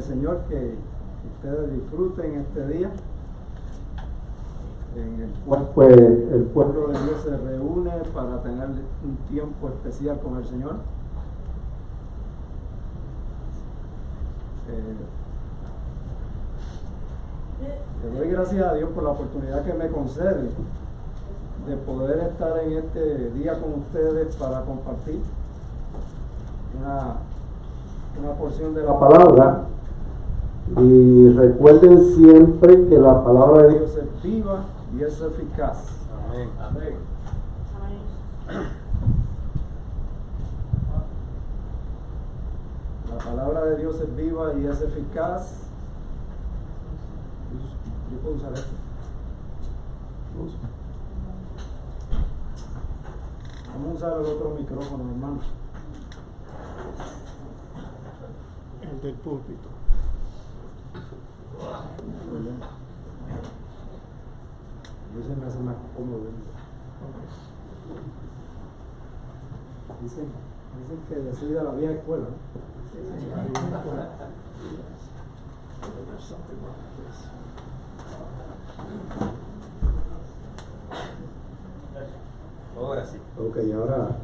Señor que ustedes disfruten este día en el cual pues el pueblo de Dios se reúne para tener un tiempo especial con el Señor. Le doy gracias a Dios por la oportunidad que me concede de poder estar en este día con ustedes para compartir una porción de la palabra. Y recuerden siempre que la palabra de Dios es viva y es eficaz. Amén. Amén. La palabra de Dios es viva y es eficaz. Yo puedo usar esto. Vamos a usar el otro micrófono, hermano. El del púlpito. Ese me hace más cómodo. Dicen que decide la vieja escuela, ¿no? Ahora sí. Ok, ahora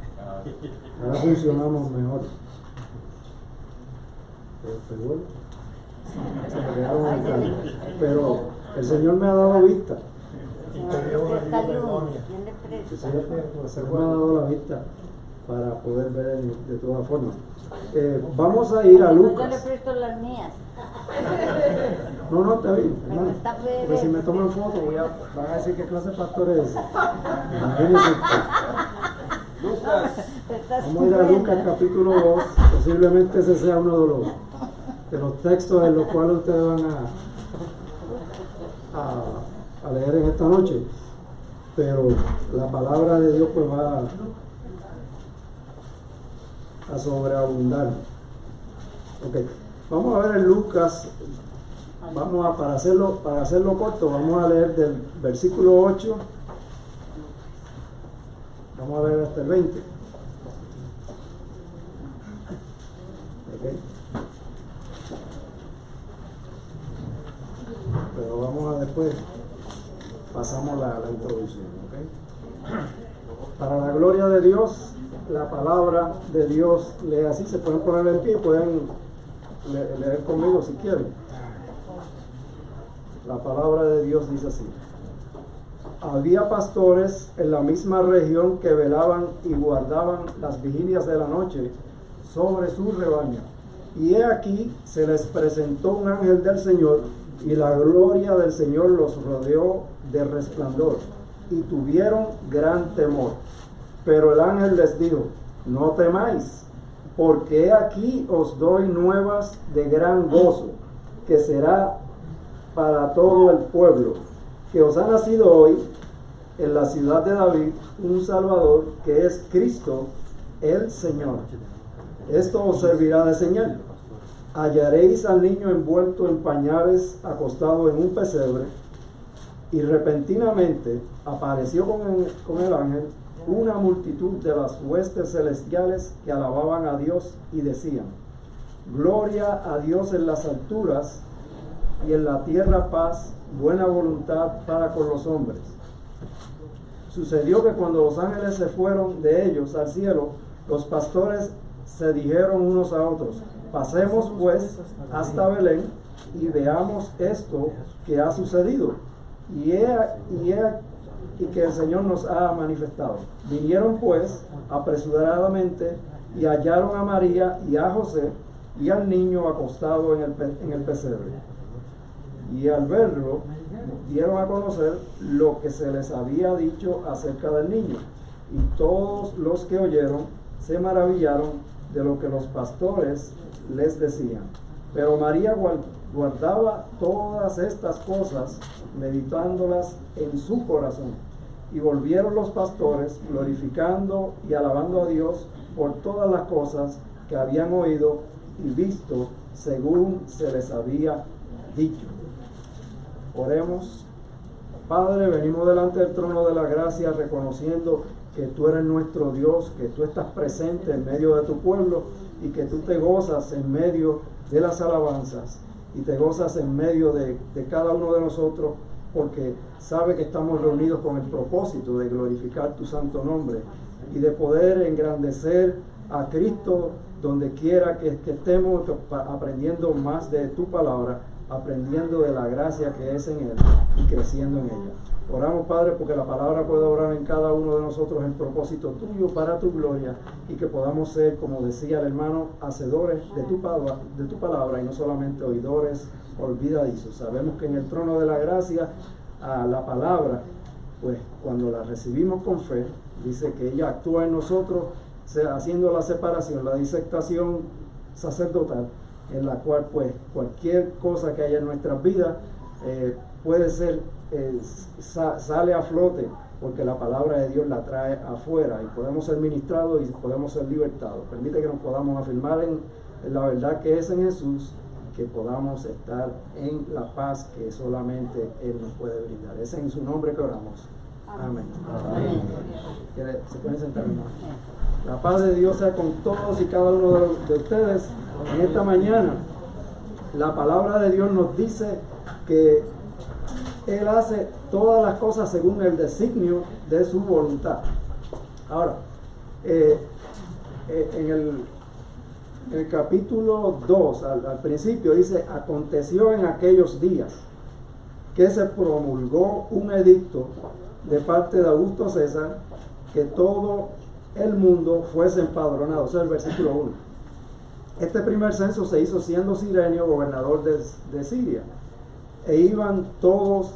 funcionamos mejor. Pero el Señor me ha dado vista. El Señor me ha dado la vista para poder ver de todas formas. Vamos a ir a Lucas. Yo le presto las mías. No, está bien, hermano. Está breve. Pues si me toman foto, van a decir qué clase de pastor es ese. Imagínense. Lucas. Vamos a ir a Lucas capítulo 2. Posiblemente ese sea uno de los textos en los cuales ustedes van a leer en esta noche. Pero la palabra de Dios pues va a sobreabundar. Ok, vamos a ver en Lucas. Para hacerlo corto, vamos a leer del versículo 8. Vamos a ver hasta el 20. Okay. Pero vamos a después, pasamos la introducción. Okay. Para la gloria de Dios, la palabra de Dios lee así. Se pueden poner en pie y pueden leer conmigo si quieren. La palabra de Dios dice así: había pastores en la misma región que velaban y guardaban las vigilias de la noche sobre su rebaño. Y he aquí se les presentó un ángel del Señor, y la gloria del Señor los rodeó de resplandor, y tuvieron gran temor. Pero el ángel les dijo: no temáis, porque he aquí os doy nuevas de gran gozo, que será para todo el pueblo, que os ha nacido hoy en la ciudad de David un Salvador, que es Cristo el Señor. Esto os servirá de señal: hallaréis al niño envuelto en pañales, acostado en un pesebre. Y repentinamente apareció con el ángel una multitud de las huestes celestiales que alababan a Dios y decían: gloria a Dios en las alturas, y en la tierra paz, buena voluntad para con los hombres. Sucedió que cuando los ángeles se fueron de ellos al cielo, los pastores se dijeron unos a otros: pasemos pues hasta Belén y veamos esto que ha sucedido y que el Señor nos ha manifestado. Vinieron pues apresuradamente y hallaron a María y a José y al niño acostado en el pesebre. Y al verlo, dieron a conocer lo que se les había dicho acerca del niño. Y todos los que oyeron se maravillaron de lo que los pastores les decían. Pero María guardaba todas estas cosas, meditándolas en su corazón. Y volvieron los pastores, glorificando y alabando a Dios por todas las cosas que habían oído y visto, según se les había dicho. Oremos. Padre, venimos delante del trono de la gracia reconociendo que tú eres nuestro Dios, que tú estás presente en medio de tu pueblo y que tú te gozas en medio de las alabanzas. y te gozas en medio de cada uno de nosotros, porque sabe que estamos reunidos con el propósito de glorificar tu santo nombre y de poder engrandecer a Cristo donde quiera que estemos, aprendiendo más de tu palabra, aprendiendo de la gracia que es en Él y creciendo en ella. Oramos, Padre, porque la palabra pueda obrar en cada uno de nosotros en propósito tuyo para tu gloria, y que podamos ser, como decía el hermano, hacedores de tu palabra y no solamente oidores olvidadizos. Sabemos que en el trono de la gracia, la palabra, pues cuando la recibimos con fe, dice que ella actúa en nosotros, haciendo la separación, la disectación sacerdotal, en la cual pues cualquier cosa que haya en nuestras vidas puede ser, sale a flote, porque la palabra de Dios la trae afuera, y podemos ser ministrados y podemos ser libertados. Permite que nos podamos afirmar en la verdad que es en Jesús, que podamos estar en la paz que solamente Él nos puede brindar. Es en su nombre que oramos. Amén. Amén. Se pueden sentar, hermano. La paz de Dios sea con todos y cada uno de ustedes. En esta mañana, la palabra de Dios nos dice que Él hace todas las cosas según el designio de su voluntad. Ahora, en el capítulo 2, al principio dice: aconteció en aquellos días que se promulgó un edicto de parte de Augusto César, que todo el mundo fuese empadronado. Ese es el versículo 1. Este primer censo se hizo siendo Cirenio gobernador de Siria, e iban todos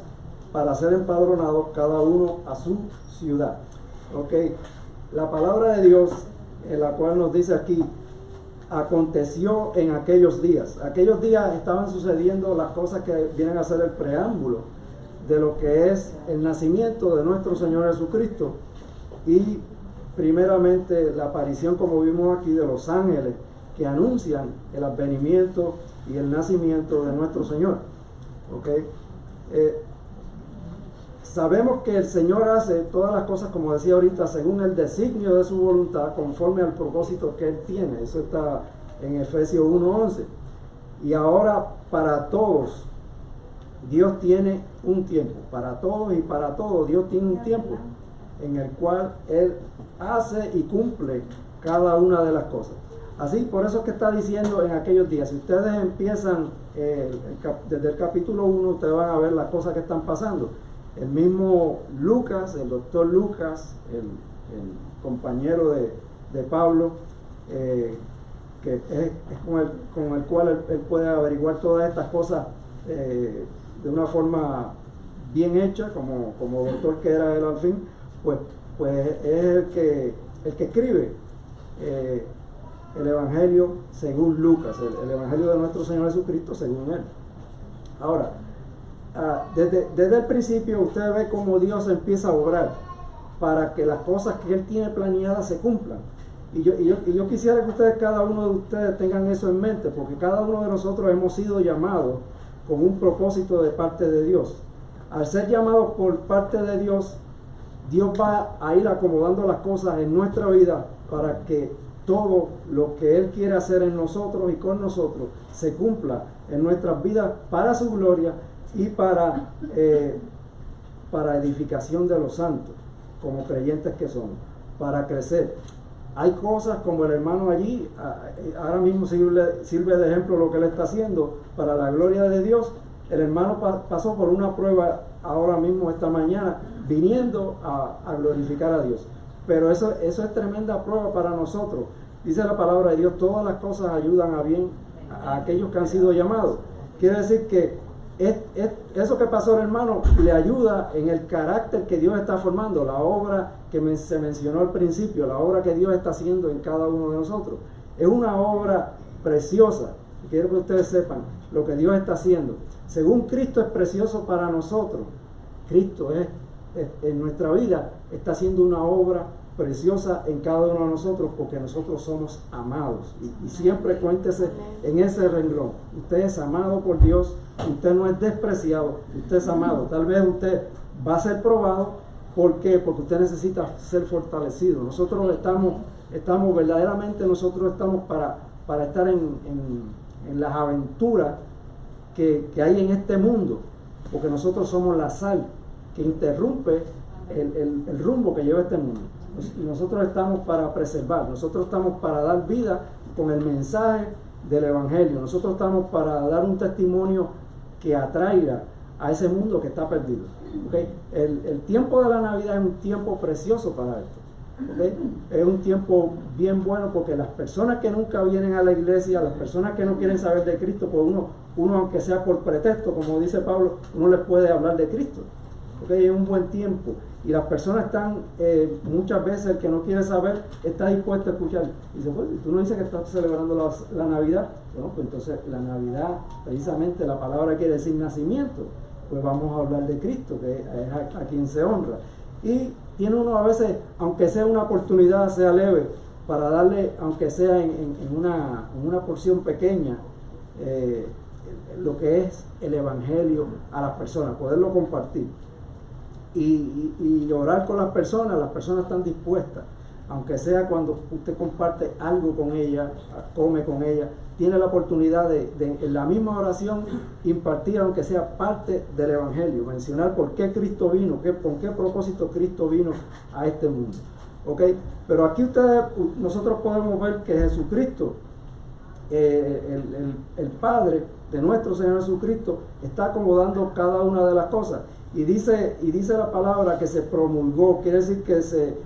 para ser empadronados, cada uno a su ciudad. Okay. La palabra de Dios, en la cual nos dice aquí, aconteció en aquellos días. Aquellos días estaban sucediendo las cosas que vienen a ser el preámbulo de lo que es el nacimiento de nuestro Señor Jesucristo, y primeramente la aparición, como vimos aquí, de los ángeles que anuncian el advenimiento y el nacimiento de nuestro Señor. Okay. Sabemos que el Señor hace todas las cosas, como decía ahorita, según el designio de su voluntad, conforme al propósito que Él tiene. Eso está en Efesios 1:11. Y ahora, para todos, Dios tiene un tiempo. Para todos y para todo, Dios tiene un tiempo en el cual Él hace y cumple cada una de las cosas. Así, por eso es que está diciendo en aquellos días. Si ustedes empiezan desde el capítulo 1, ustedes van a ver las cosas que están pasando. El mismo Lucas, el doctor Lucas, el compañero de Pablo, que es con el cual él puede averiguar todas estas cosas de una forma bien hecha, como doctor que era él al fin, pues es el que escribe el Evangelio según Lucas, el Evangelio de nuestro Señor Jesucristo según él. Ahora, desde el principio usted ve cómo Dios empieza a obrar para que las cosas que Él tiene planeadas se cumplan. Y yo quisiera que ustedes, cada uno de ustedes, tengan eso en mente, porque cada uno de nosotros hemos sido llamados con un propósito de parte de Dios. Al ser llamados por parte de Dios, Dios va a ir acomodando las cosas en nuestra vida para que todo lo que Él quiere hacer en nosotros y con nosotros se cumpla en nuestras vidas para su gloria y para edificación de los santos, como creyentes que somos, para crecer. Hay cosas, como el hermano allí, ahora mismo sirve de ejemplo lo que él está haciendo para la gloria de Dios. El hermano pasó por una prueba ahora mismo, esta mañana, viniendo a glorificar a Dios. Pero eso es tremenda prueba para nosotros. Dice la palabra de Dios: todas las cosas ayudan a bien a aquellos que han sido llamados. Quiere decir que eso que pasó, hermano, le ayuda en el carácter que Dios está formando, la obra que se mencionó al principio, la obra que Dios está haciendo en cada uno de nosotros. Es una obra preciosa. Quiero que ustedes sepan lo que Dios está haciendo. Según Cristo es precioso para nosotros, Cristo en nuestra vida está haciendo una obra preciosa en cada uno de nosotros, porque nosotros somos amados. Y siempre cuéntese en ese renglón: usted es amado por Dios, usted no es despreciado, usted es amado. Tal vez usted va a ser probado. ¿Por qué? Porque usted necesita ser fortalecido. Nosotros estamos verdaderamente, nosotros estamos para estar en las aventuras que hay en este mundo, porque nosotros somos la sal que interrumpe el rumbo que lleva este mundo. Y nosotros estamos para preservar, nosotros estamos para dar vida con el mensaje del Evangelio, nosotros estamos para dar un testimonio que atraiga a ese mundo que está perdido. ¿Okay? El tiempo de la Navidad es un tiempo precioso para esto. ¿Okay? Es un tiempo bien bueno porque las personas que nunca vienen a la iglesia, las personas que no quieren saber de Cristo, pues uno aunque sea por pretexto, como dice Pablo, uno les puede hablar de Cristo. ¿Okay? Es un buen tiempo y las personas están, muchas veces el que no quiere saber está dispuesto a escuchar. Y dice, pues tú no dices que estás celebrando la Navidad. Bueno, pues entonces la Navidad, precisamente la palabra quiere decir nacimiento. Pues vamos a hablar de Cristo, que es a quien se honra. Y tiene uno a veces, aunque sea una oportunidad, sea leve, para darle, aunque sea en una porción pequeña, lo que es el Evangelio a las personas, poderlo compartir. Y orar con las personas están dispuestas, aunque sea cuando usted comparte algo con ella, come con ella, tiene la oportunidad de en la misma oración impartir, aunque sea parte del Evangelio, mencionar por qué Cristo vino, con qué propósito Cristo vino a este mundo. ¿Okay? Pero aquí nosotros podemos ver que Jesucristo, el Padre de nuestro Señor Jesucristo, está acomodando cada una de las cosas. Y dice la palabra que se promulgó, quiere decir que se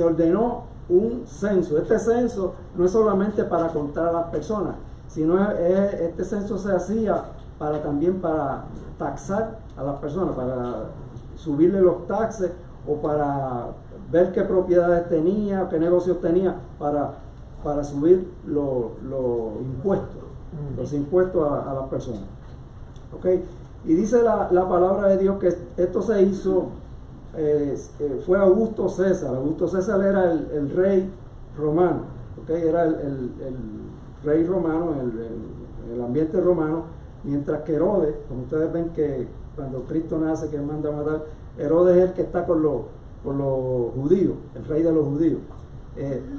ordenó un censo. Este censo no es solamente para contar a las personas, sino este censo se hacía también para taxar a las personas, para subirle los taxes o para ver qué propiedades tenía, qué negocios tenía, para subir los impuestos a las personas. ¿Okay? Y dice la palabra de Dios que esto se hizo, fue Augusto César. Augusto César era el rey romano, ¿okay? Era el rey romano, el ambiente romano, mientras que Herodes, como ustedes ven que cuando Cristo nace, que manda a matar, Herodes es el que está con los judíos, el rey de los judíos.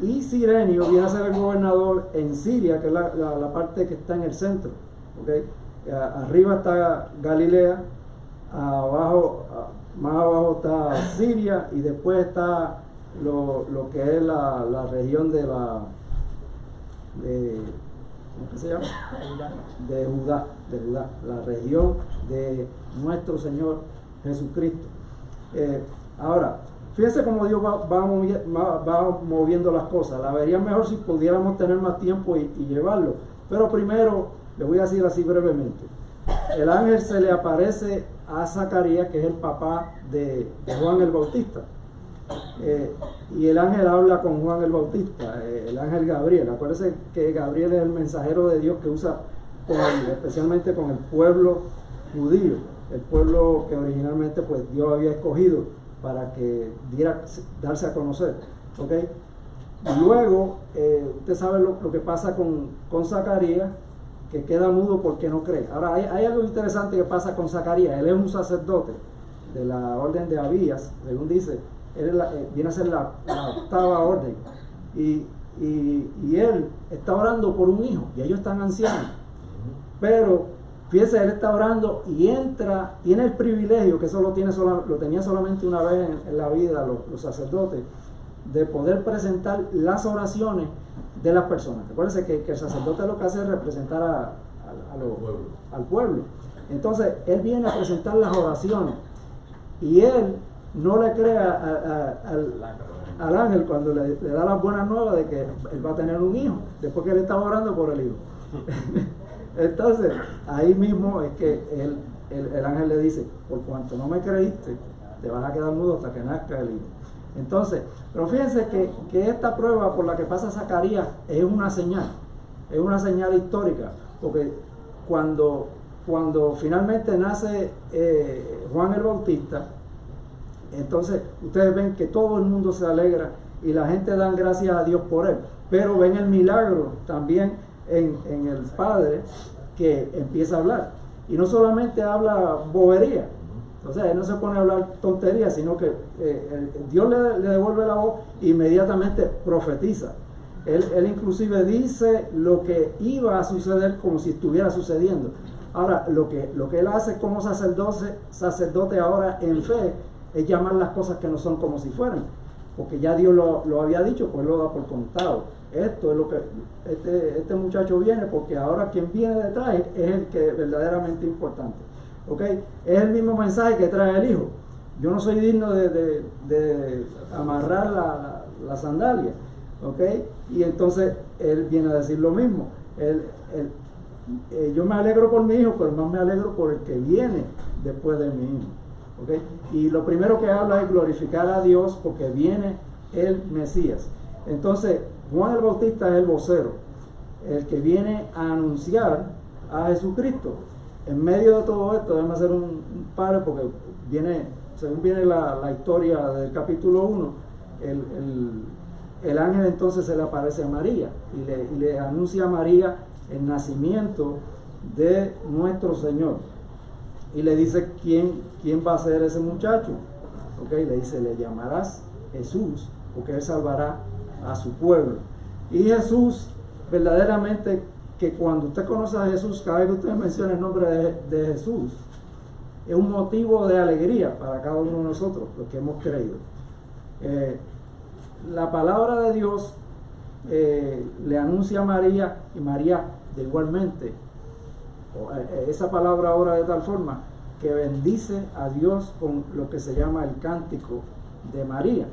Y Cirenio viene a ser el gobernador en Siria, que es la parte que está en el centro. ¿Okay? Arriba está Galilea, más abajo está Siria y después está lo que es la región de ¿cómo se llama? De Judá, la región de nuestro Señor Jesucristo. Ahora, fíjense cómo Dios va moviendo las cosas. La vería mejor si pudiéramos tener más tiempo y llevarlo. Pero primero, le voy a decir así brevemente. El ángel se le aparece a Zacarías, que es el papá de Juan el Bautista. Y el ángel habla con Juan el Bautista, el ángel Gabriel. Acuérdense que Gabriel es el mensajero de Dios que usa especialmente con el pueblo judío, el pueblo que originalmente pues Dios había escogido para que darse a conocer. ¿Okay? Y luego, usted sabe lo que pasa con Zacarías, que queda mudo porque no cree. Ahora, hay algo interesante que pasa con Zacarías. Él es un sacerdote de la orden de Abías, según dice. Viene a ser la octava orden. Y él está orando por un hijo, y ellos están ancianos. Pero, fíjese, él está orando y tiene el privilegio, que eso lo tenía solamente una vez en la vida los sacerdotes, de poder presentar las oraciones de las personas. Recuérdense que el sacerdote lo que hace es representar al pueblo. Entonces, él viene a presentar las oraciones y él no le cree al ángel cuando le da las buenas nuevas de que él va a tener un hijo, después que él estaba orando por el hijo. Entonces, ahí mismo es que el ángel le dice, por cuanto no me creíste, te vas a quedar mudo hasta que nazca el hijo. Entonces, pero fíjense que esta prueba por la que pasa Zacarías es una señal histórica, porque cuando finalmente nace Juan el Bautista, entonces ustedes ven que todo el mundo se alegra y la gente da gracias a Dios por él, pero ven el milagro también en el Padre, que empieza a hablar, y no solamente habla bobería. O sea, él no se pone a hablar tonterías, sino que Dios le devuelve la voz e inmediatamente profetiza. Él inclusive dice lo que iba a suceder como si estuviera sucediendo. Ahora, lo que él hace como sacerdote ahora en fe, es llamar las cosas que no son como si fueran, porque ya Dios lo había dicho, pues lo da por contado. Esto es lo que este muchacho viene, porque ahora quien viene detrás es el que es verdaderamente importante. ¿Okay? Es el mismo mensaje que trae el Hijo. Yo no soy digno de amarrar la sandalia. ¿Okay? Y entonces él viene a decir lo mismo. Yo me alegro por mi hijo, pero más me alegro por el que viene después de mi hijo. ¿Okay? Y lo primero que habla es glorificar a Dios porque viene el Mesías. Entonces, Juan el Bautista es el vocero, el que viene a anunciar a Jesucristo. En medio de todo esto, déjame hacer un pare porque según viene la historia del capítulo 1, el ángel entonces se le aparece a María y le anuncia a María el nacimiento de nuestro Señor. Y le dice quién va a ser ese muchacho. ¿Okay? Le dice, le llamarás Jesús, porque él salvará a su pueblo. Y Jesús, verdaderamente, que cuando usted conoce a Jesús, cada vez que usted menciona el nombre de Jesús, es un motivo de alegría para cada uno de nosotros, los que hemos creído. La palabra de Dios le anuncia a María, y María de igualmente, esa palabra ahora de tal forma que bendice a Dios con lo que se llama el cántico de María.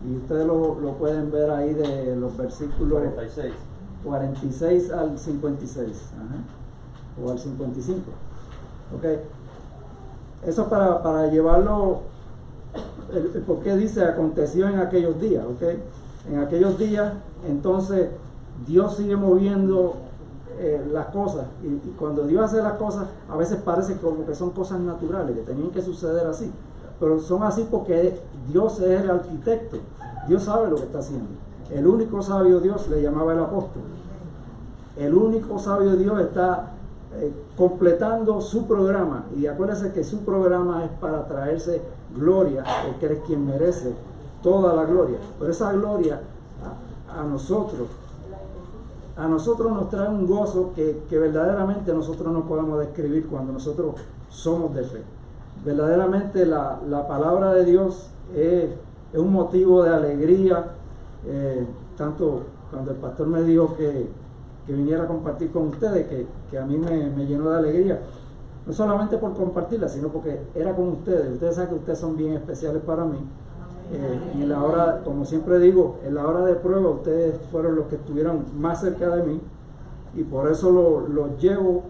Y ustedes lo pueden ver ahí de los versículos 46 al 56, o al 55. Okay. Eso para llevarlo, el por qué dice aconteció en aquellos días. Okay. En aquellos días, entonces, Dios sigue moviendo las cosas, y cuando Dios hace las cosas, a veces parece como que son cosas naturales, que tenían que suceder así, pero son así porque Dios es el arquitecto. Dios sabe lo que está haciendo. El único sabio Dios le llamaba el apóstol. El único sabio Dios está completando su programa, y acuérdense que su programa es para traerse gloria, porque Él es quien merece toda la gloria. Pero esa gloria a nosotros nos trae un gozo que verdaderamente nosotros no podemos describir cuando nosotros somos de fe. Verdaderamente la palabra de Dios es un motivo de alegría, tanto cuando el pastor me dijo que viniera a compartir con ustedes, que a mí me llenó de alegría, no solamente por compartirla, sino porque era con ustedes. Ustedes saben que ustedes son bien especiales para mí. En la hora, como siempre digo, en la hora de prueba ustedes fueron los que estuvieron más cerca de mí, y por eso los llevo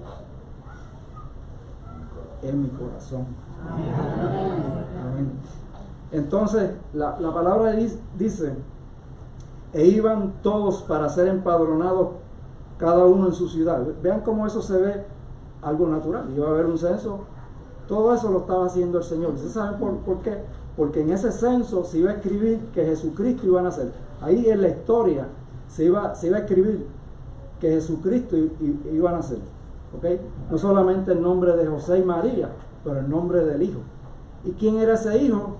en mi corazón. Amén. Entonces la palabra dice, e iban todos para ser empadronados cada uno en su ciudad. Vean cómo eso se ve algo natural. Iba a haber un censo, todo eso lo estaba haciendo el Señor. ¿Ustedes saben por qué? Porque en ese censo se iba a escribir que Jesucristo iba a nacer. Ahí en la historia se iba a escribir que Jesucristo iba a nacer. ¿Okay? No solamente el nombre de José y María, pero el nombre del Hijo. ¿Y quién era ese Hijo?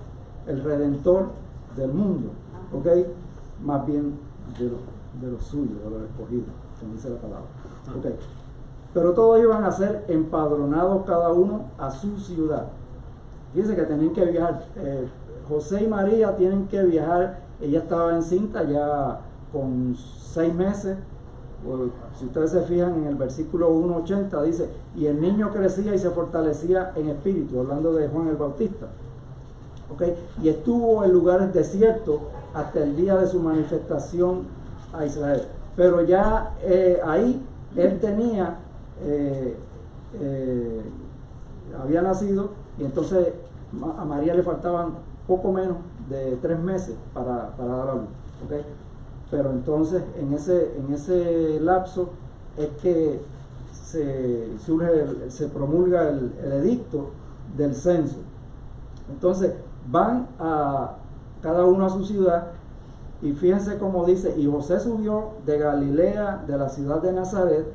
El Redentor del mundo. ¿Okay? Más bien de los suyos, de los escogidos, como dice la palabra. ¿Okay? Pero todos iban a ser empadronados cada uno a su ciudad. Fíjense que tenían que viajar. José y María tienen que viajar. Ella estaba encinta ya con 6 meses. Si ustedes se fijan en el versículo 1:80 dice, y el niño crecía y se fortalecía en espíritu, hablando de Juan el Bautista. ¿Okay? Y estuvo en lugares desiertos hasta el día de su manifestación a Israel. Pero ya ahí él tenía, había nacido, y entonces a María le faltaban poco menos de 3 meses para dar a luz. ¿Okay? Pero entonces en ese lapso es que se promulga el edicto del censo. Entonces van a cada uno a su ciudad, y fíjense cómo dice, y José subió de Galilea, de la ciudad de Nazaret,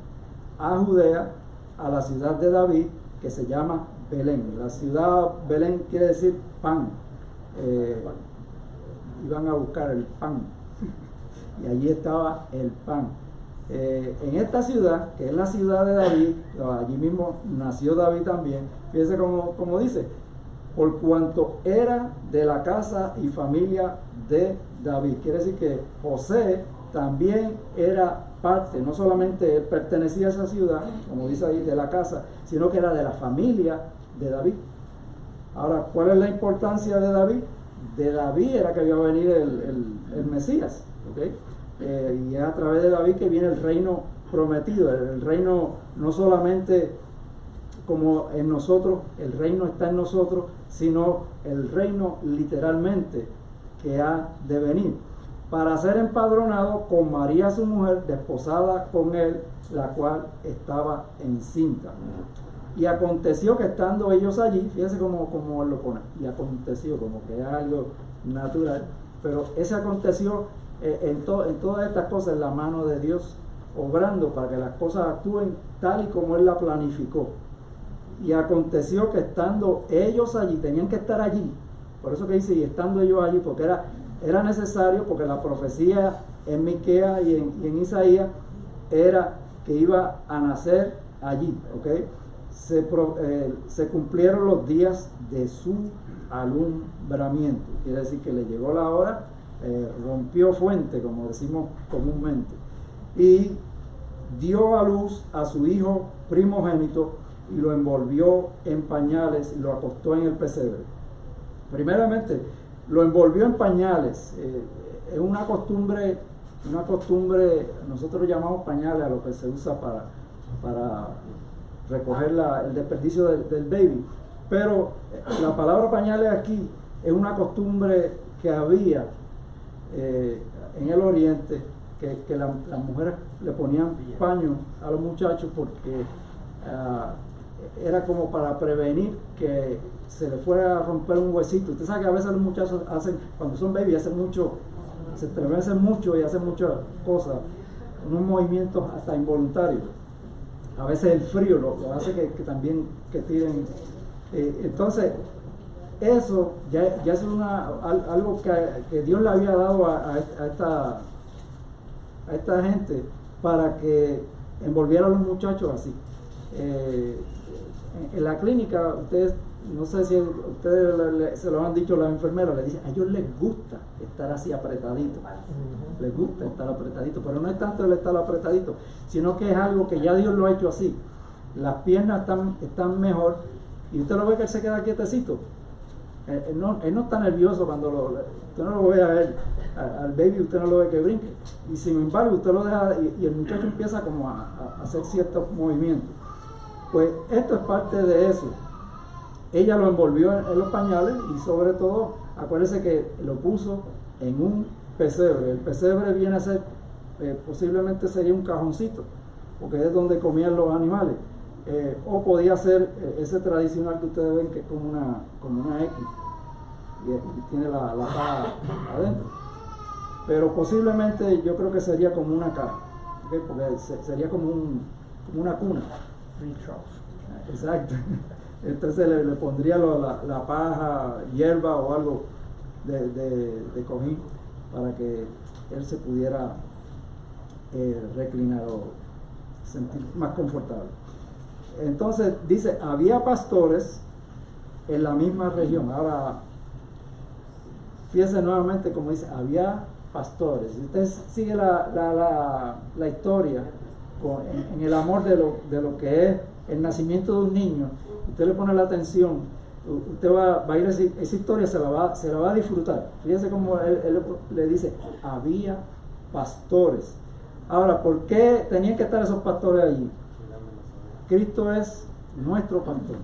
a Judea, a la ciudad de David, que se llama Belén. La ciudad Belén quiere decir pan. Iban a buscar el pan. Y allí estaba el pan. en esta ciudad, que es la ciudad de David, allí mismo nació David también, fíjense como dice, por cuanto era de la casa y familia de David. Quiere decir que José también era parte, no solamente él pertenecía a esa ciudad, como dice ahí, de la casa, sino que era de la familia de David. Ahora, ¿cuál es la importancia de David? De David era que iba a venir el Mesías, ¿okay? Y es a través de David que viene el reino prometido, el reino no solamente como en nosotros, el reino está en nosotros, sino el reino literalmente que ha de venir, para ser empadronado con María su mujer, desposada con él, la cual estaba encinta. Y aconteció que estando ellos allí, fíjense cómo él lo pone, y aconteció, como que es algo natural, pero ese aconteció en todas estas cosas, en la mano de Dios, obrando para que las cosas actúen tal y como él la planificó. Y aconteció que estando ellos allí, tenían que estar allí, por eso que dice, y estando ellos allí, porque era necesario, porque la profecía en Miqueas y en Isaías era que iba a nacer allí, ¿ok? Se cumplieron los días de su alumbramiento, quiere decir que le llegó la hora, rompió fuente, como decimos comúnmente, y dio a luz a su hijo primogénito y lo envolvió en pañales y lo acostó en el pesebre. Primeramente, lo envolvió en pañales. Es una costumbre, nosotros llamamos pañales a lo que se usa para recoger el desperdicio del baby. Pero la palabra pañales aquí es una costumbre que había en el oriente, que las mujeres le ponían paños a los muchachos porque era como para prevenir que se le fuera a romper un huesito. Usted sabe que a veces los muchachos hacen, cuando son baby, se estremecen mucho y hacen muchas cosas, unos movimientos hasta involuntarios. A veces el frío lo hace que también que tiren. Entonces, eso ya es algo que Dios le había dado a esta gente para que envolviera a los muchachos así. En la clínica, ustedes, no sé si ustedes se lo han dicho las enfermeras, le dicen, a ellos les gusta estar así apretadito, les gusta estar apretadito, pero no es tanto el estar apretadito, sino que es algo que ya Dios lo ha hecho así. Las piernas están mejor y usted lo ve que él se queda quietecito. Él no está nervioso cuando usted no lo ve a él, al baby usted no lo ve que brinque, y sin embargo usted lo deja y el muchacho empieza como a hacer ciertos movimientos. Pues esto es parte de eso. Ella lo envolvió en los pañales y sobre todo, acuérdese que lo puso en un pesebre. El pesebre viene a ser, posiblemente sería un cajoncito, porque es donde comían los animales. O podía ser ese tradicional que ustedes ven que es como una X y tiene la paja adentro. Pero posiblemente yo creo que sería como una caja, ¿okay? Porque sería como una cuna. Exacto. Entonces le pondría la paja, hierba o algo de cojín para que él se pudiera reclinar o sentir más confortable. Entonces dice, había pastores en la misma región. Ahora, fíjense nuevamente como dice, había pastores. Si usted sigue la historia en el amor de lo que es el nacimiento de un niño, usted le pone la atención, usted va a ir a esa historia, se la va a disfrutar. Fíjense como él le dice, había pastores. Ahora, ¿por qué tenían que estar esos pastores allí? Cristo es nuestro pastor.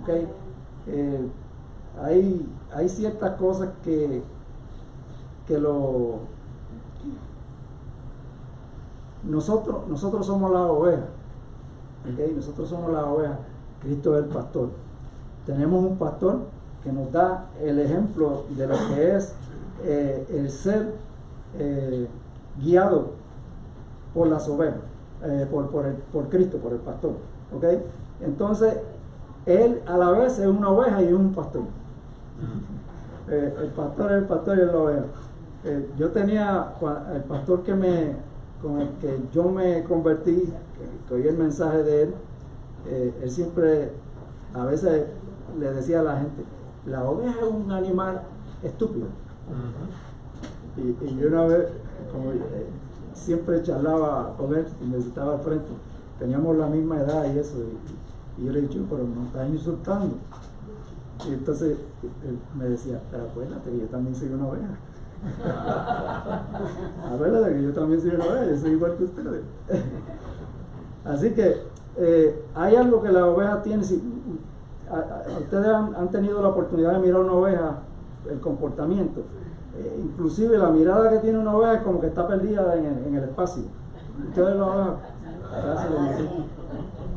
¿Okay? Hay ciertas cosas que nosotros somos la oveja. ¿Okay? Nosotros somos la oveja. Cristo es el pastor. Tenemos un pastor que nos da el ejemplo de lo que es el ser guiado por las ovejas, por Cristo, por el pastor. ¿Okay? Entonces, él a la vez es una oveja y es un pastor. El pastor es el pastor y es la oveja. Yo tenía el pastor que me con el que yo me convertí, que oí el mensaje de él, él siempre, a veces le decía a la gente, la oveja es un animal estúpido. Y yo una vez, como siempre charlaba con él y me sentaba al frente, teníamos la misma edad y eso, y yo le dije, pero no estás insultando. Y entonces él me decía, pero acuérdate que yo también soy una oveja. Acuérdate que yo también soy una oveja, yo soy igual que ustedes. Así que hay algo que la oveja tiene. Si ustedes han tenido la oportunidad de mirar una oveja, el comportamiento, inclusive la mirada que tiene una oveja es como que está perdida en el espacio. Ustedes la oveja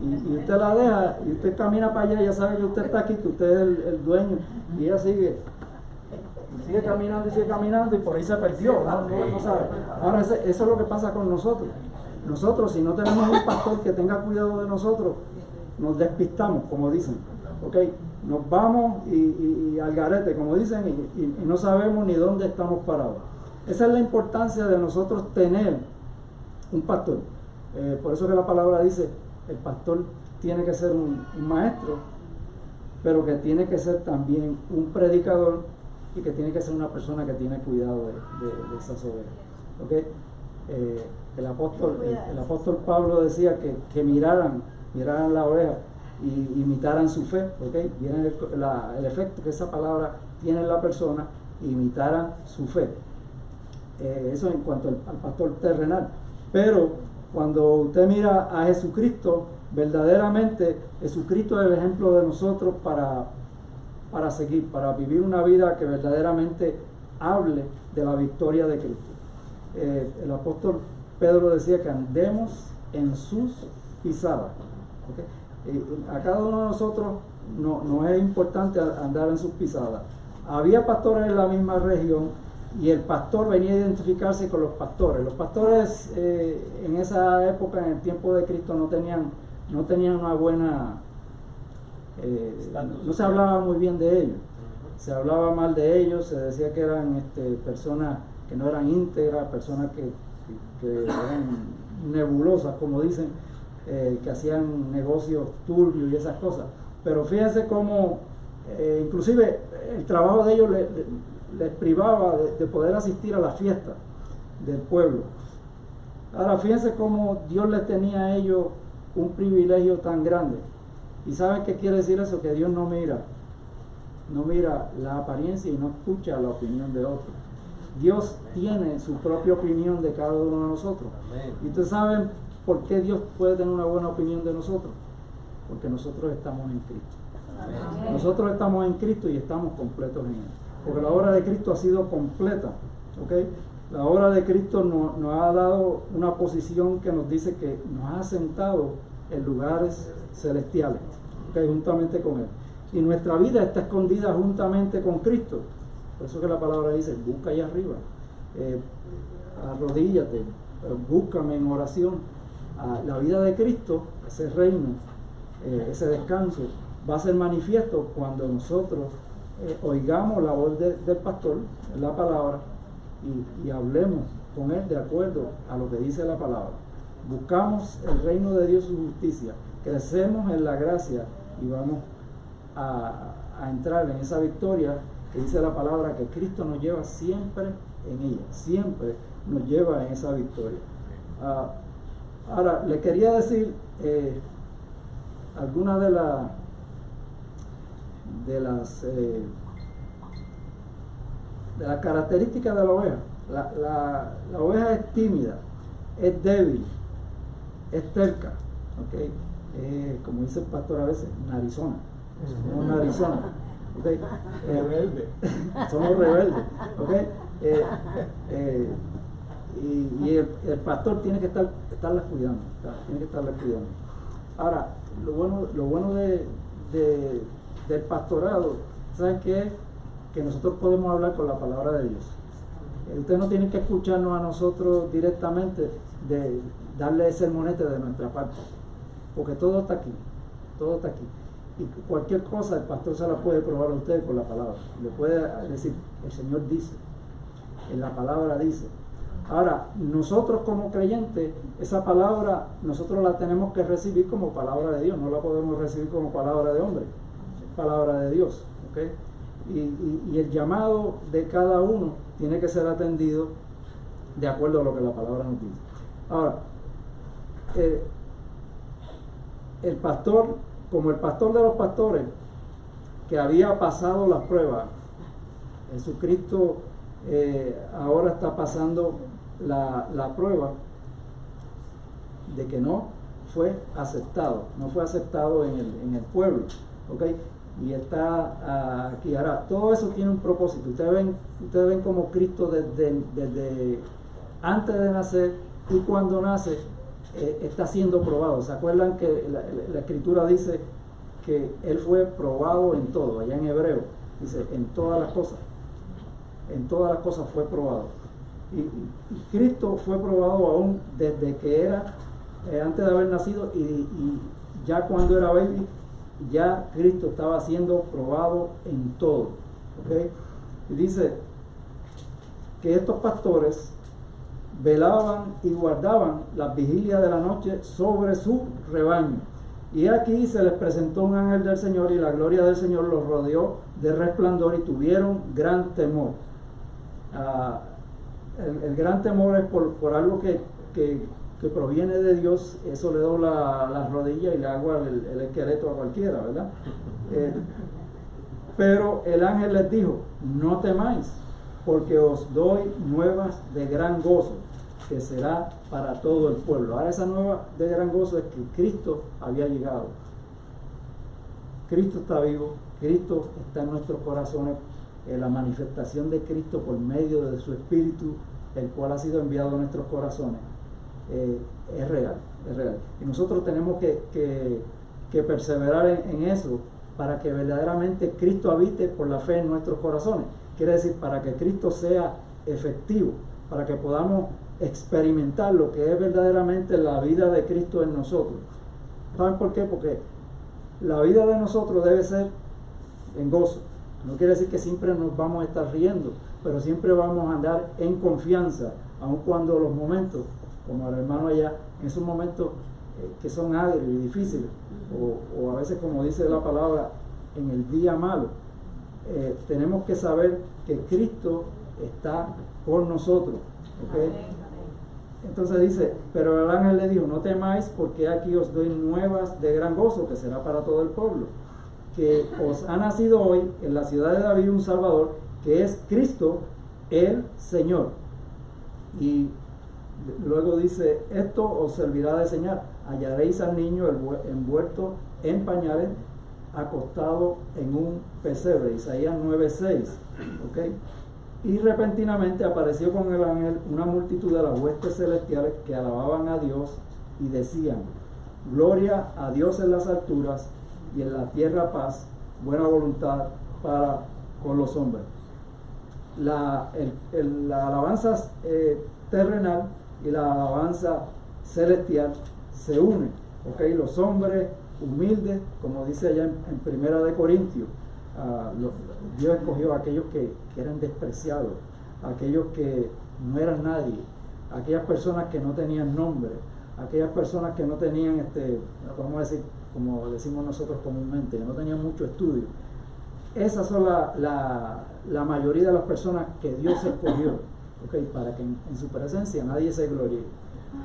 y usted la deja y usted camina para allá, ya sabe que usted está aquí, que usted es el dueño, y ella sigue caminando y por ahí se perdió, no sabe. Ahora eso es lo que pasa con nosotros. Nosotros, si no tenemos un pastor que tenga cuidado de nosotros, nos despistamos, como dicen, ¿okay? Nos vamos y al garete, como dicen, y no sabemos ni dónde estamos parados. Esa es la importancia de nosotros tener un pastor. Por eso que la palabra dice, el pastor tiene que ser un maestro, pero que tiene que ser también un predicador y que tiene que ser una persona que tiene cuidado de esas ovejas. ¿Okay? El apóstol Pablo decía que miraran la oveja y imitaran su fe. ¿Okay? Viene el efecto que esa palabra tiene en la persona, imitaran su fe. Eso en cuanto al pastor terrenal. Pero cuando usted mira a Jesucristo, verdaderamente Jesucristo es el ejemplo de nosotros para seguir, para vivir una vida que verdaderamente hable de la victoria de Cristo. El apóstol Pedro decía que andemos en sus pisadas. ¿Okay? A cada uno de nosotros no es importante andar en sus pisadas. Había pastores en la misma región y el pastor venía a identificarse con los pastores. Los pastores en esa época, en el tiempo de Cristo, no tenían una buena... no se hablaba muy bien de ellos. Se hablaba mal de ellos, se decía que eran personas que no eran íntegras, personas que eran nebulosas, como dicen, que hacían negocios turbios y esas cosas. Pero fíjense cómo, inclusive, el trabajo de ellos les privaba de poder asistir a la fiesta del pueblo. Ahora fíjense cómo Dios les tenía a ellos un privilegio tan grande. ¿Y saben qué quiere decir eso? Que Dios no mira la apariencia y no escucha la opinión de otros. Dios tiene su propia opinión de cada uno de nosotros. ¿Y ustedes saben por qué Dios puede tener una buena opinión de nosotros? Porque nosotros estamos en Cristo. Nosotros estamos en Cristo y estamos completos en Él. Porque la obra de Cristo ha sido completa. ¿Okay? La obra de Cristo nos ha dado una posición que nos dice que nos ha sentado en lugares celestiales, ¿okay? Juntamente con Él. Y nuestra vida está escondida juntamente con Cristo. Por eso que la palabra dice, busca allá arriba, arrodíllate, búscame en oración. La vida de Cristo, ese reino, ese descanso, va a ser manifiesto cuando nosotros oigamos la voz del pastor, la palabra, y hablemos con él de acuerdo a lo que dice la palabra. Buscamos el reino de Dios y su justicia, crecemos en la gracia y vamos a entrar en esa victoria que dice la palabra, que Cristo nos lleva siempre en ella, siempre nos lleva en esa victoria. Ahora, le quería decir algunas de las características de la oveja. La oveja es tímida, es débil, es terca, ¿okay? Como dice el pastor a veces, narizona. Somos narizona, ¿okay? Somos rebeldes, ¿okay? Y el pastor tiene que estarlas cuidando, Ahora, lo bueno del pastorado, ¿saben qué es? Que nosotros podemos hablar con la palabra de Dios. Ustedes no tienen que escucharnos a nosotros directamente, de darle sermonete de nuestra parte, porque todo está aquí, y cualquier cosa el pastor se la puede probar a ustedes con la palabra. Le puede decir, el Señor dice, en la palabra dice, Ahora, nosotros como creyentes, esa palabra nosotros la tenemos que recibir como palabra de Dios, no la podemos recibir como palabra de hombre, es palabra de Dios, ¿okay? Y el llamado de cada uno tiene que ser atendido de acuerdo a lo que la palabra nos dice. Ahora, el pastor, como el pastor de los pastores, que había pasado las pruebas, Jesucristo ahora está pasando la prueba de que no fue aceptado en el pueblo, ¿ok? Y está aquí. Ahora, todo eso tiene un propósito. Ustedes ven como Cristo desde antes de nacer y cuando nace está siendo probado. ¿Se acuerdan que la Escritura dice que Él fue probado en todo? Allá en Hebreo dice, en todas las cosas fue probado. Y Cristo fue probado aún desde que era, antes de haber nacido, y ya cuando era baby, ya Cristo estaba siendo probado en todo. ¿Okay? Y dice que estos pastores velaban y guardaban las vigilias de la noche sobre su rebaño. Y aquí se les presentó un ángel del Señor, y la gloria del Señor los rodeó de resplandor, y tuvieron gran temor. El gran temor es por algo que proviene de Dios. Eso le dobla las rodillas y le hago el esqueleto a cualquiera, ¿verdad? Pero el ángel les dijo, no temáis, porque os doy nuevas de gran gozo, que será para todo el pueblo. Ahora, esa nueva de gran gozo es que Cristo había llegado. Cristo está vivo, Cristo está en nuestros corazones. La manifestación de Cristo por medio de su Espíritu, el cual ha sido enviado a nuestros corazones, es real. Y nosotros tenemos que perseverar en eso, para que verdaderamente Cristo habite por la fe en nuestros corazones. Quiere decir, para que Cristo sea efectivo, para que podamos experimentar lo que es verdaderamente la vida de Cristo en nosotros. ¿Saben por qué? Porque la vida de nosotros debe ser en gozo. No quiere decir que siempre nos vamos a estar riendo, pero siempre vamos a andar en confianza, aun cuando los momentos, como el hermano allá, en esos momentos que son agrios y difíciles, o a veces, como dice la palabra, en el día malo, tenemos que saber que Cristo está por nosotros, ¿okay? Entonces dice, pero el ángel le dijo, no temáis, porque aquí os doy nuevas de gran gozo, que será para todo el pueblo, que os ha nacido hoy en la ciudad de David un Salvador, que es Cristo el Señor. Y luego dice, esto os servirá de señal, hallaréis al niño envuelto en pañales, acostado en un pesebre. Isaías 9:6. ¿Okay? Y repentinamente apareció con el ángel una multitud de las huestes celestiales que alababan a Dios y decían, gloria a Dios en las alturas, y en la tierra paz, buena voluntad para con los hombres. La alabanza terrenal y la alabanza celestial se unen, ¿okay? Los hombres humildes, como dice allá en Primera de Corintios, Dios escogió a aquellos que eran despreciados, aquellos que no eran nadie, aquellas personas que no tenían nombre, aquellas personas que no tenían, vamos a decir, como decimos nosotros comúnmente, que no tenían mucho estudio. Esas son la mayoría de las personas que Dios escogió, ¿okay? Para que en su presencia nadie se gloríe.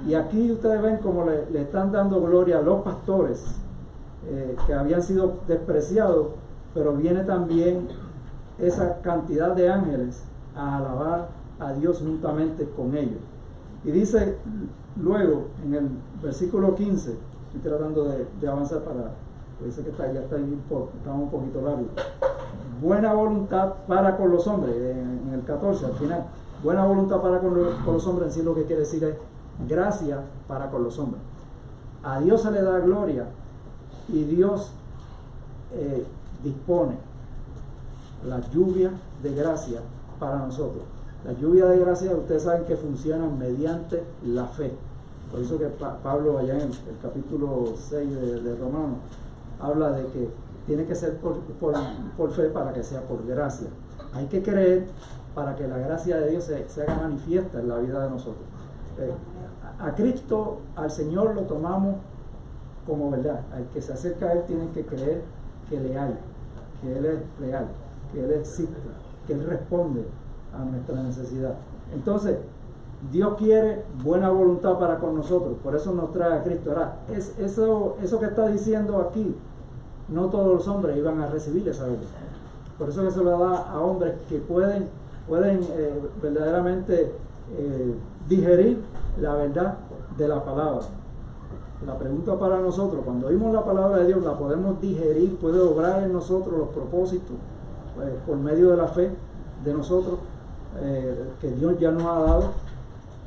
Y aquí ustedes ven como le están dando gloria a los pastores que habían sido despreciados, pero viene también esa cantidad de ángeles a alabar a Dios juntamente con ellos. Y dice luego en el versículo 15, estoy tratando de avanzar dice que ya está un poquito largo. Buena voluntad para con los hombres, en el 14 al final. Buena voluntad para con los hombres, en sí lo que quiere decir es gracia para con los hombres. A Dios se le da gloria y Dios dispone la lluvia de gracia para nosotros. La lluvia de gracia, ustedes saben que funciona mediante la fe. Por eso que Pablo allá en el capítulo 6 de Romanos habla de que tiene que ser por fe para que sea por gracia. Hay que creer para que la gracia de Dios se haga manifiesta en la vida de nosotros. A Cristo, al Señor lo tomamos como verdad. Al que se acerca a Él tiene que creer que le hay, que Él es real, que Él existe, que Él responde a nuestra necesidad. Entonces, Dios quiere buena voluntad para con nosotros, por eso nos trae a Cristo. Ahora, eso que está diciendo aquí, no todos los hombres iban a recibir esa verdad. Por eso que se lo da a hombres que pueden verdaderamente digerir la verdad de la palabra. La pregunta para nosotros, cuando oímos la palabra de Dios, la podemos digerir, puede obrar en nosotros los propósitos por medio de la fe de nosotros que Dios ya nos ha dado.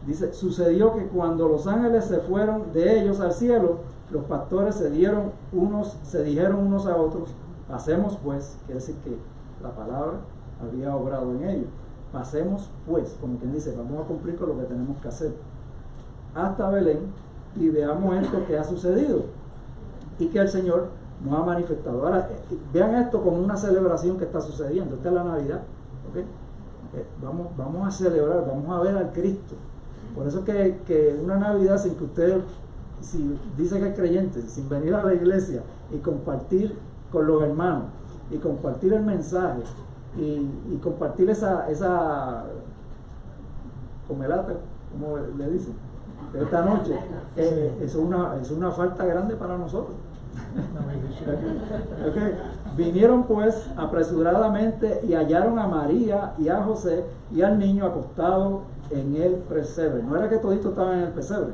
Dice, sucedió que cuando los ángeles se fueron de ellos al cielo, los pastores se dijeron unos a otros, pasemos pues, quiere decir que la palabra había obrado en ellos. Pasemos pues, como quien dice, vamos a cumplir con lo que tenemos que hacer, hasta Belén, y veamos esto que ha sucedido y que el Señor nos ha manifestado. Ahora, vean esto como una celebración que está sucediendo. Esta es la Navidad, ¿okay? Vamos a celebrar, vamos a ver al Cristo. Por eso que una Navidad sin que usted, si dice que es creyente, sin venir a la iglesia y compartir con los hermanos y compartir el mensaje y compartir esa comelata, como le dicen, esta noche, es una falta grande para nosotros. Okay. Vinieron pues apresuradamente y hallaron a María y a José y al niño acostado en el pesebre. No era que toditos estaban en el pesebre,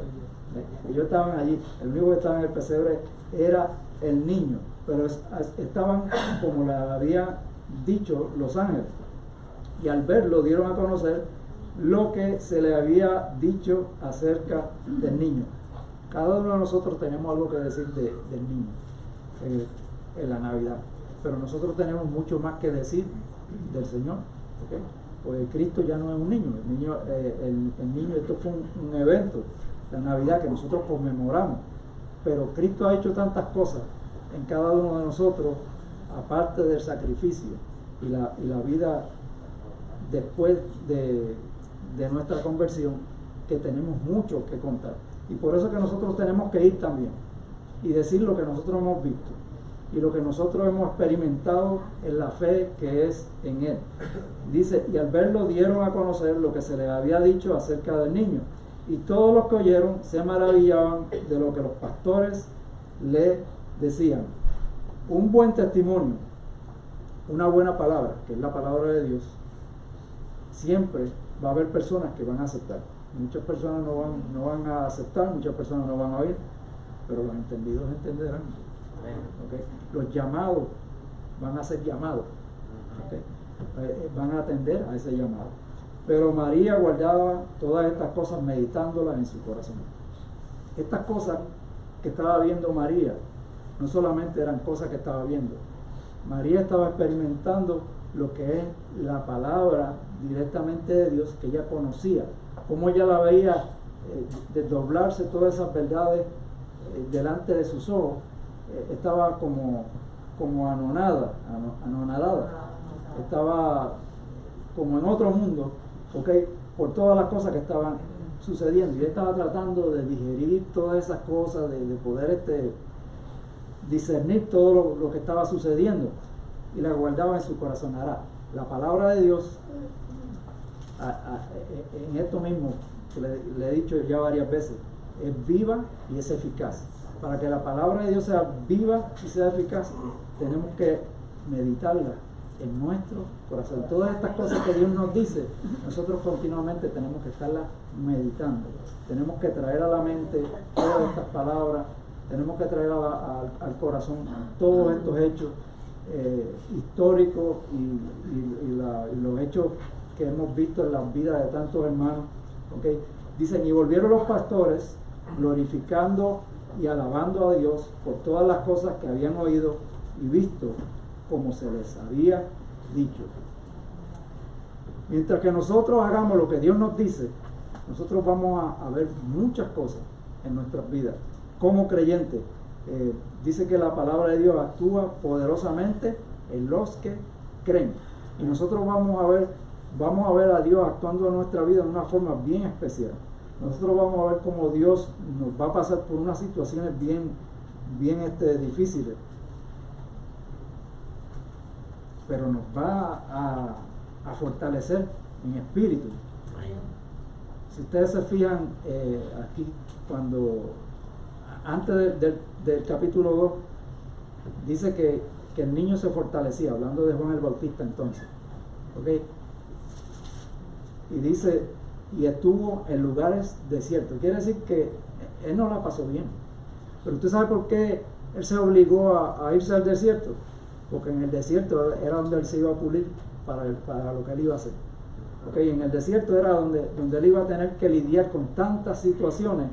ellos estaban allí. El único que estaba en el pesebre era el niño, pero estaban como le había dicho los ángeles, y al verlo dieron a conocer lo que se le había dicho acerca del niño. Cada uno de nosotros tenemos algo que decir del niño en la Navidad, pero nosotros tenemos mucho más que decir del Señor, ¿okay? Pues Cristo ya no es un niño. El niño, esto fue un evento, la Navidad, que nosotros conmemoramos, pero Cristo ha hecho tantas cosas en cada uno de nosotros, aparte del sacrificio y la vida después de nuestra conversión, que tenemos mucho que contar. Y por eso que nosotros tenemos que ir también y decir lo que nosotros hemos visto y lo que nosotros hemos experimentado en la fe que es en Él. Dice, y al verlo dieron a conocer lo que se les había dicho acerca del niño, y todos los que oyeron se maravillaban de lo que los pastores le decían. Un buen testimonio, una buena palabra, que es la palabra de Dios, siempre va a haber personas que van a aceptar. Muchas personas no van a aceptar, muchas personas no van a oír, pero los entendidos entenderán. ¿Okay? Los llamados van a ser llamados, ¿okay? Van a atender a ese llamado. Pero María guardaba todas estas cosas, meditándolas en su corazón. Estas cosas que estaba viendo María no solamente eran cosas que estaba viendo. María estaba experimentando lo que es la palabra directamente de Dios, que ella conocía, como ella la veía desdoblarse todas esas verdades delante de sus ojos. Estaba como anonadada, estaba como en otro mundo, ¿okay? Por todas las cosas que estaban sucediendo, y ella estaba tratando de digerir todas esas cosas, de poder discernir todo lo que estaba sucediendo, y la guardaba en su corazón. Ahora, la palabra de Dios, en esto mismo que le he dicho ya varias veces, es viva y es eficaz. Para que la palabra de Dios sea viva y sea eficaz, tenemos que meditarla en nuestro corazón. Todas estas cosas que Dios nos dice, nosotros continuamente tenemos que estarlas meditando. Tenemos que traer a la mente todas estas palabras, tenemos que traer al corazón todos estos hechos históricos y los hechos que hemos visto en las vidas de tantos hermanos. ¿Okay? Dicen, y volvieron los pastores glorificando y alabando a Dios por todas las cosas que habían oído y visto, como se les había dicho. Mientras que nosotros hagamos lo que Dios nos dice, nosotros vamos a ver muchas cosas en nuestras vidas. Como creyentes, dice que la palabra de Dios actúa poderosamente en los que creen. Y nosotros vamos a ver vamos a ver a Dios actuando en nuestra vida de una forma bien especial. Nosotros vamos a ver cómo Dios nos va a pasar por unas situaciones bien difíciles, pero nos va a fortalecer en espíritu. Si ustedes se fijan aquí, cuando antes del capítulo 2 dice que el niño se fortalecía, hablando de Juan el Bautista entonces, ¿ok? Y dice, y estuvo en lugares desiertos. Quiere decir que él no la pasó bien. Pero usted sabe por qué él se obligó a irse al desierto. Porque en el desierto era donde él se iba a pulir para lo que él iba a hacer. Okay, en el desierto era donde él iba a tener que lidiar con tantas situaciones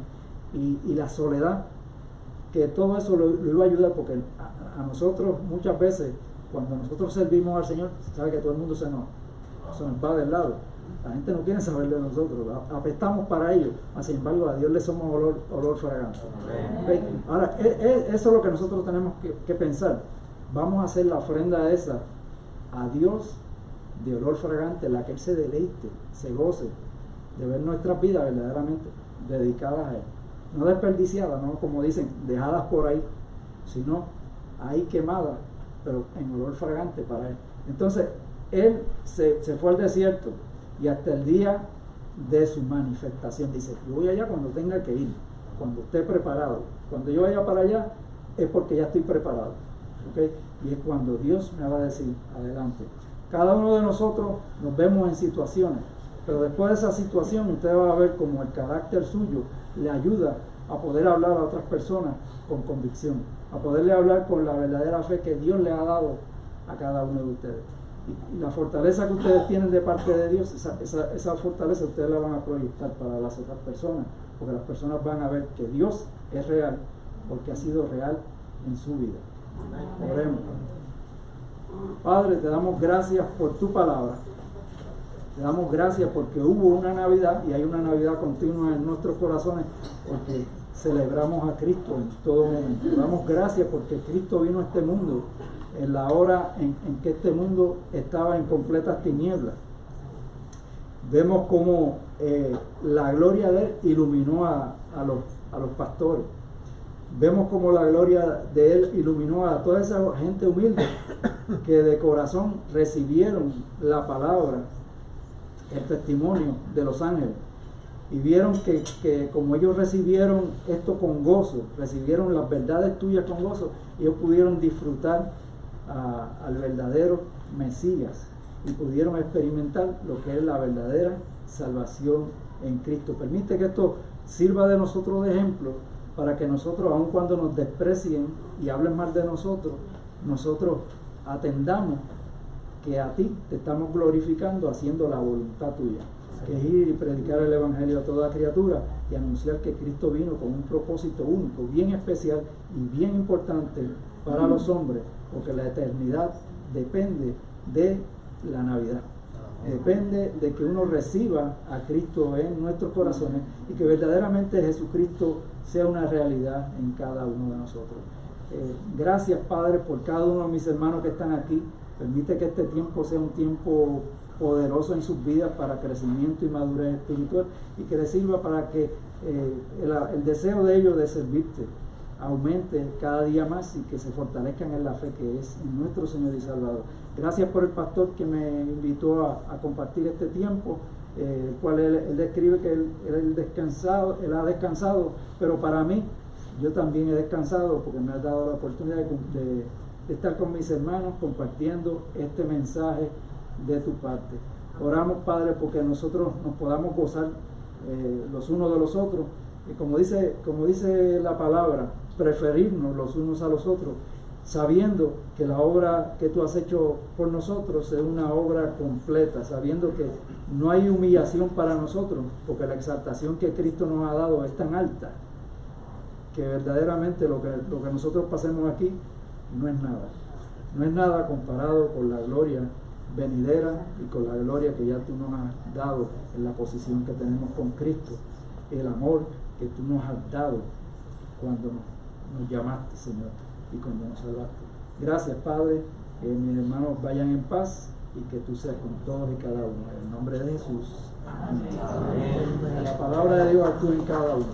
y la soledad, que todo eso lo iba a ayudar, porque a nosotros muchas veces, cuando nosotros servimos al Señor, sabe que todo el mundo se nos va del lado. La gente no quiere saber de nosotros, apestamos para ellos, sin embargo a Dios le somos olor fragante. Okay. Ahora, eso es lo que nosotros tenemos que pensar. Vamos a hacer la ofrenda esa a Dios de olor fragante, la que Él se deleite, se goce de ver nuestras vidas verdaderamente dedicadas a Él, no desperdiciadas, no como dicen, dejadas por ahí, sino ahí quemadas, pero en olor fragante para Él. Entonces Él se fue al desierto, y hasta el día de su manifestación dice, yo voy allá cuando tenga que ir, cuando esté preparado. Cuando yo vaya para allá es porque ya estoy preparado, ¿okay? Y es cuando Dios me va a decir, adelante. Cada uno de nosotros nos vemos en situaciones, pero después de esa situación usted va a ver cómo el carácter suyo le ayuda a poder hablar a otras personas con convicción, a poderle hablar con la verdadera fe que Dios le ha dado a cada uno de ustedes. Y la fortaleza que ustedes tienen de parte de Dios, esa fortaleza ustedes la van a proyectar para las otras personas, porque las personas van a ver que Dios es real, porque ha sido real en su vida. Oremos. Padre, te damos gracias por tu palabra. Te damos gracias porque hubo una Navidad y hay una Navidad continua en nuestros corazones, porque celebramos a Cristo en todo momento. Te damos gracias porque Cristo vino a este mundo en la hora en que este mundo estaba en completas tinieblas. Vemos cómo la gloria de Él iluminó a los pastores. Vemos como la gloria de Él iluminó a toda esa gente humilde que de corazón recibieron la palabra, el testimonio de los ángeles, y vieron que como ellos recibieron esto con gozo, recibieron las verdades tuyas con gozo, ellos pudieron disfrutar al verdadero Mesías y pudieron experimentar lo que es la verdadera salvación en Cristo. Permite que esto sirva de nosotros de ejemplo, para que nosotros, aun cuando nos desprecien y hablen mal de nosotros atendamos que a ti te estamos glorificando haciendo la voluntad tuya, que es ir y predicar el Evangelio a toda criatura y anunciar que Cristo vino con un propósito único, bien especial y bien importante para los hombres, porque la eternidad depende de la Navidad. Depende de que uno reciba a Cristo en nuestros corazones y que verdaderamente Jesucristo sea una realidad en cada uno de nosotros. Gracias, Padre, por cada uno de mis hermanos que están aquí. Permite que este tiempo sea un tiempo poderoso en sus vidas para crecimiento y madurez espiritual, y que les sirva para que el deseo de ellos de servirte aumente cada día más y que se fortalezcan en la fe que es en nuestro Señor y Salvador. Gracias por el pastor que me invitó a compartir este tiempo, el cual él describe que él ha descansado, pero para mí, yo también he descansado porque me ha dado la oportunidad de estar con mis hermanos compartiendo este mensaje de tu parte. Oramos, Padre, porque nosotros nos podamos gozar los unos de los otros, y como dice la palabra, preferirnos los unos a los otros, sabiendo que la obra que tú has hecho por nosotros es una obra completa, sabiendo que no hay humillación para nosotros, porque la exaltación que Cristo nos ha dado es tan alta que verdaderamente lo que nosotros pasemos aquí no es nada comparado con la gloria venidera y con la gloria que ya tú nos has dado en la posición que tenemos con Cristo, el amor que tú nos has dado cuando nos llamaste, Señor, y cuando nos salvaste. Gracias, Padre, que mis hermanos vayan en paz y que tú seas con todos y cada uno. En el nombre de Jesús. Amén. La palabra de Dios actúa en cada uno.